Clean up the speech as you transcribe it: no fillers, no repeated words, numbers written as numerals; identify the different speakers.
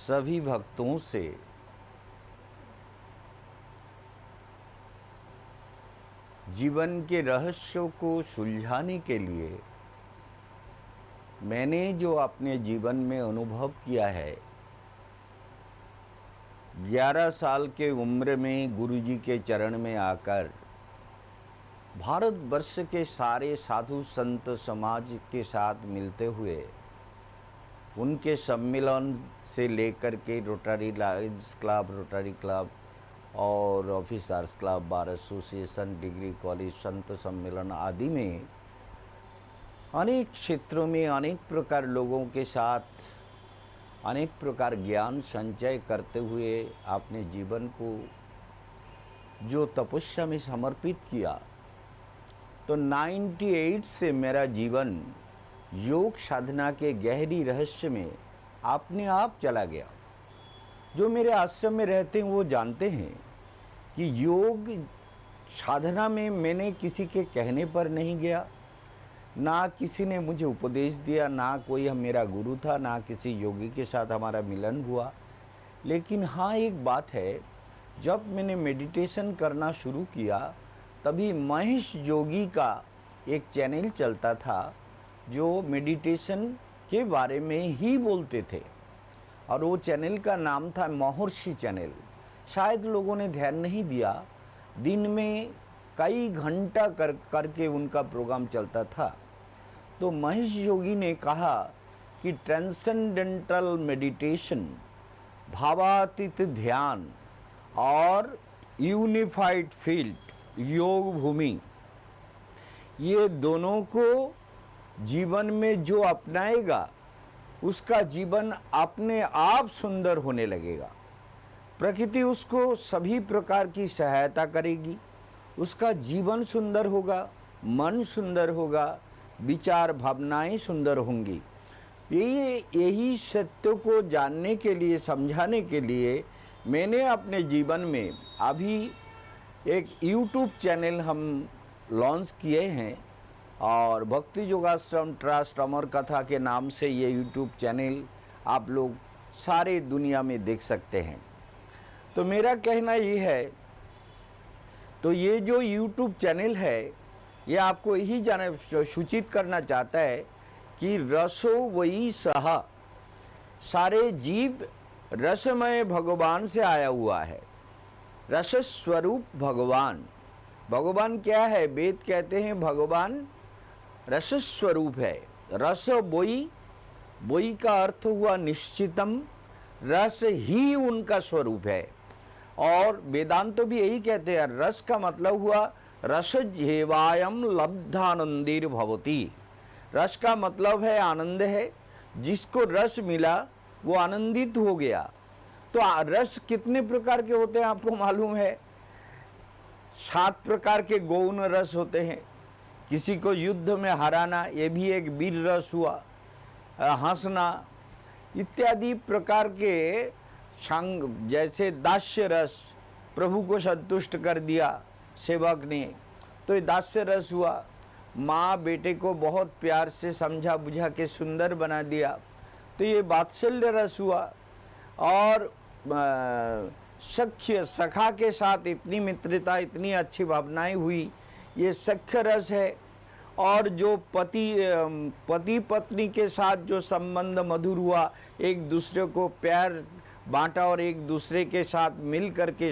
Speaker 1: सभी भक्तों से जीवन के रहस्यों को सुलझाने के लिए मैंने जो अपने जीवन में अनुभव किया है, 11 साल के उम्र में गुरुजी के चरण में आकर भारतवर्ष के सारे साधु संत समाज के साथ मिलते हुए उनके सम्मेलन से लेकर के rotary lions club, rotary club और officers club, bar association, degree college, संत सम्मेलन आदि में अनेक क्षेत्रों में अनेक प्रकार लोगों के साथ अनेक प्रकार ज्ञान संचय करते हुए आपने जीवन को जो तपस्या में समर्पित किया, तो 98 से मेरा जीवन योग साधना के गहरी रहस्य में अपने आप चला गया। जो मेरे आश्रम में रहते हैं वो जानते हैं कि योग साधना में मैंने किसी के कहने पर नहीं गया, ना किसी ने मुझे उपदेश दिया, ना कोई मेरा गुरु था, ना किसी योगी के साथ हमारा मिलन हुआ। लेकिन हाँ, एक बात है, जब मैंने मेडिटेशन करना शुरू किया तभी महेश योगी का एक चैनल चलता था जो मेडिटेशन के बारे में ही बोलते थे और वो चैनल का नाम था महर्षि चैनल। शायद लोगों ने ध्यान नहीं दिया, दिन में कई घंटा करके उनका प्रोग्राम चलता था। तो महेश योगी ने कहा कि ट्रांसेंडेंटल मेडिटेशन, भावातीत ध्यान और यूनिफाइड फील्ड योग भूमि, ये दोनों को जीवन में जो अपनाएगा उसका जीवन अपने आप सुंदर होने लगेगा। प्रकृति उसको सभी प्रकार की सहायता करेगी, उसका जीवन सुंदर होगा, मन सुंदर होगा, विचार भावनाएं सुंदर होंगी। यही सत्य को जानने के लिए, समझाने के लिए मैंने अपने जीवन में अभी एक YouTube चैनल हम लॉन्च किए हैं और भक्ति योगाश्रम ट्रस्ट अमर कथा के नाम से ये YouTube चैनल आप लोग सारे दुनिया में देख सकते हैं। तो मेरा कहना ये है, तो ये जो YouTube चैनल है ये आपको यही सूचित करना चाहता है कि रसो वही सहा, सारे जीव रसमय भगवान से आया हुआ है। रस स्वरूप भगवान, भगवान क्या है? वेद कहते हैं भगवान रस स्वरूप है। रस बोई, बोई का अर्थ हुआ निश्चितम, रस ही उनका स्वरूप है। और वेदांत तो भी यही कहते हैं, रस का मतलब हुआ रस जेवायम लब्धानंदीर भवती। रस का मतलब है आनंद है, जिसको रस मिला वो आनंदित हो गया। तो रस कितने प्रकार के होते हैं आपको मालूम है? 7 प्रकार के गौण रस होते हैं। किसी को युद्ध में हराना, ये भी एक वीर रस हुआ। हंसना इत्यादि प्रकार के संग, जैसे दास्य रस, प्रभु को संतुष्ट कर दिया सेवक ने, तो ये दास्य रस हुआ। माँ बेटे को बहुत प्यार से समझा बुझा के सुंदर बना दिया, तो ये वात्सल्य रस हुआ। और सख्य, सखा के साथ इतनी मित्रता, इतनी अच्छी भावनाएं हुई, ये सख्य रस है। और जो पति पत्नी के साथ जो संबंध मधुर हुआ, एक दूसरे को प्यार बांटा और एक दूसरे के साथ मिल करके